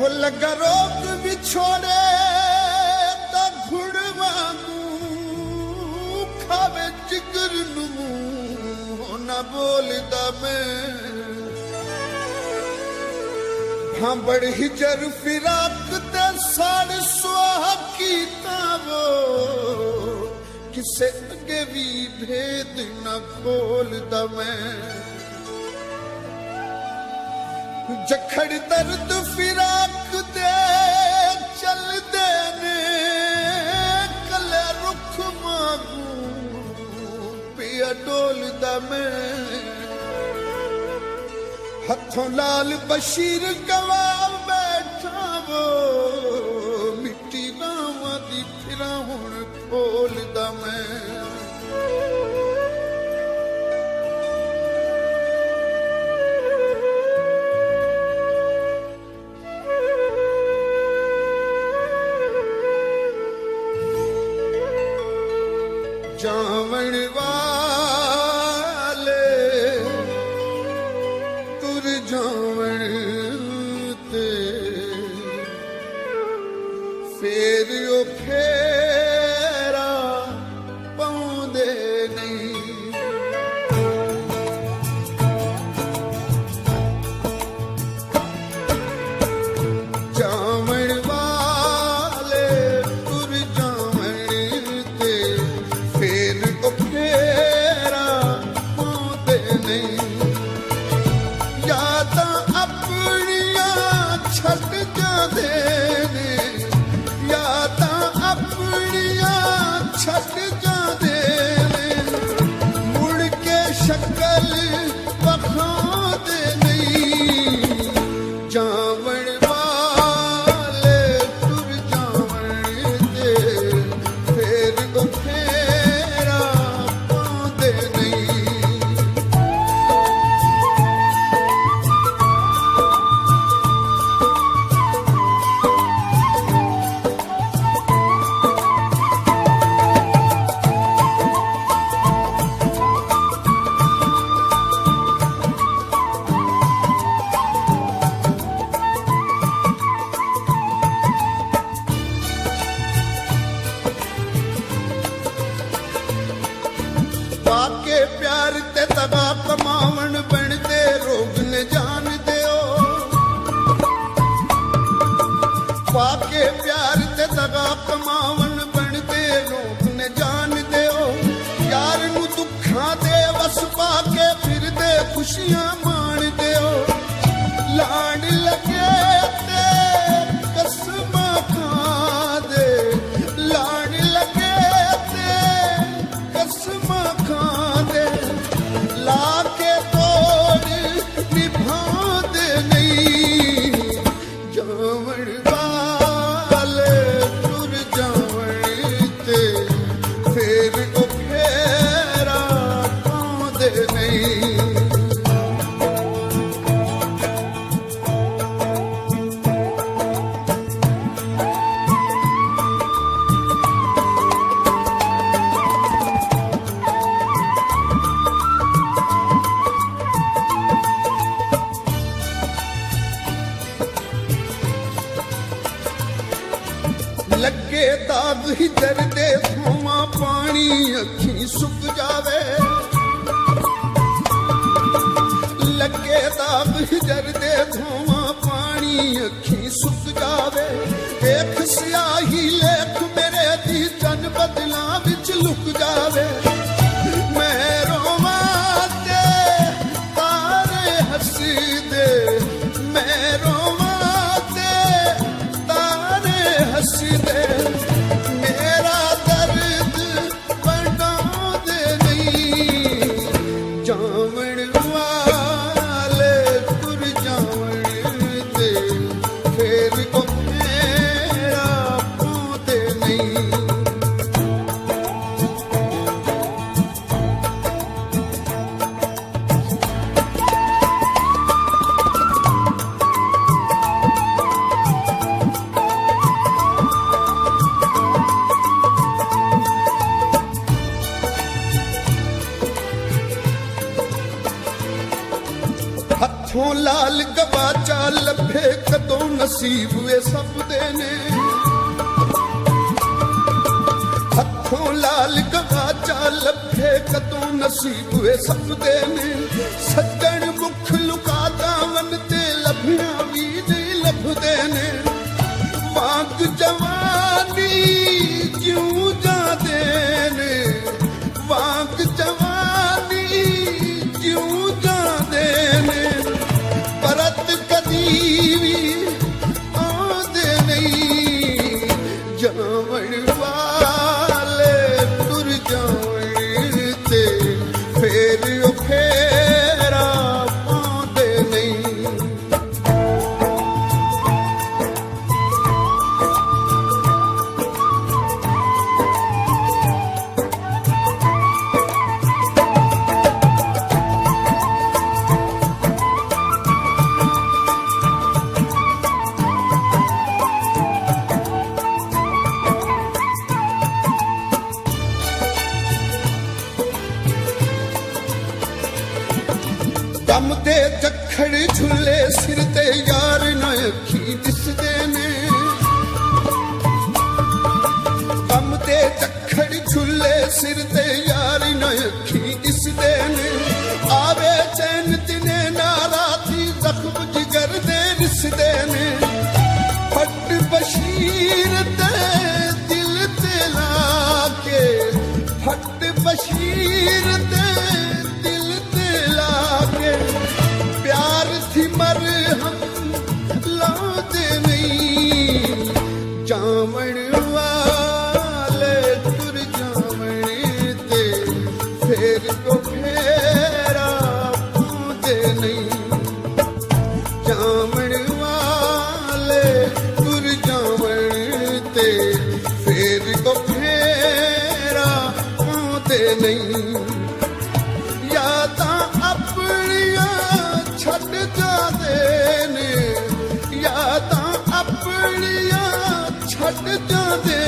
लगा रोग विछोड़े ता घुड़ वांगू खावे जिगर नू ना बोलदा मैं भांबड़ हिजर फिराक ते साड़ सुहा कीता वो किसे अगे भी भेद न खोलदा मैं जखड़ दर्द फिराक दे चल देने कले रुख मांगू पिया डोलदा मैं हथों लाल बशीर गवा बैठा वो मिट्टी नावा दी फिरा हुण खोलदा मैं जावण वाले तुर जावण ते फेर ओ फेरा पाउंदे नहीं जावण वाले तुर जावण ते फेर ओ फेरा पाउंदे नहीं यादां अपनियां छड्ड जांदे ने यादां अपनियां छड्ड जांदे ने मुड़ के शक्ल वखांदे नहीं जावण वाले तुर जावण ते फेर ओ फेरा पाउंदे नहीं पाके प्यार ते तगा कमावण बनते रोग ने जान दियो पाके प्यार ते तगा कमावण बनते रोग ने जान दियो यार नू दुखां दे वस पाके फिर दे खुशियां मान दियो लाड लगे ते कसमां खा दे लाड लगे ते कसमां लाके तोड़ निभांदे नहीं जावण वाले तुर जावण ते फेर ओ फेरा पाउंदे नहीं लगे दाग हिजर दे धोवा पानी अखी सुक जावे लगे दाग हिजर दे धोवा पानी अखी सुक जावे देख स्याही लेख मेरे दी जन बदला विच लुक जावे मैं रोवां ते तारे हसी दे मैं रोवां ते तारे हसी दे मेरा दर्द बनांदे नहीं जावण वाले तुर जावण ते फेर ओ फेरा पाउंदे नहीं हथों लाल गवाचा लभे कदों ਨਸੀਬ ਵੇ ਸਭ ਦੇ ਨੇ ਹੱਥੋਂ ਲਾਲ ਗਵਾਚਾ ਲੱਭੇ ਕਦੋਂ ਨਸੀਬ ਵੇ ਸਭ ਦੇ ਨੇ ਸੱਜਣ ਮੁਖ ਲੁਕਾਦਾ ਵਨ ਤੇ ਲੱਭਿਆ ਵੀ ਨਹੀਂ ਲੱਭਦੇ ਨੇ ਵਾਂਗ ਜਵਾਨੀ ਜਿਉਂ ਜਾਂਦੇ ਨੇ ਵਾਂਗ ਜਵਾਨੀ ਜਿਉਂ ਜਾਂਦੇ ਨੇ ਪਰਤ ਕਦੀ ਵੀ ਆਉਂਦੇ ਨਹੀਂ ਜਾਵਣ ਵਾਲੇ ਤੁਰ ਜਾਵਣ ਤੇ ਫੇਰ ਉਹ ਫੇਰਾ ਪਾਉਂਦੇ ਨਹੀਂ ਕੰਮ ਦੇ ਝੱਖੜ ਝੁੱਲੇ ਸਿਰ ਤੇ ਯਾਰ ਨਾ ਅੱਖੀ ਦਿਸਦੇ ਨੇ ਕੰਮ ਦੇ ਝੱਖੜ ਝੁੱਲੇ ਸਿਰ ਤੇ ਯਾਰ ਨਾ ਅੱਖੀ ਦਿਸਦੇ ਨੇ ਆਵੇ ਚੈਨ ਦਿਨੇ ਨਾ ਰਾਤੀ ਜ਼ਖਮ ਜਿਗਰ ਦੇ ਦਿਸਦੇ ਨੇ ਫੱਟ ਬਸ਼ੀਰ ਤੇ ਦਿਲ ਤੇ ਲਾ ਕੇ ਫੱਟ ਬਸ਼ੀਰ ਤੇ प्यार थी मरहम लादे नहीं जावण वाले तुर जावण ते फेर को फेरा पाउंदे नहीं जावण वाले तुर जावण ते फेर को फेरा पाउंदे नहीं या तां अपनियां ਛੱਡ ਜਾਂਦੇ ਨੇ ਜਾਂ ਤਾਂ ਆਪਣੀਆਂ ਛੱਡ ਜਾਂਦੇ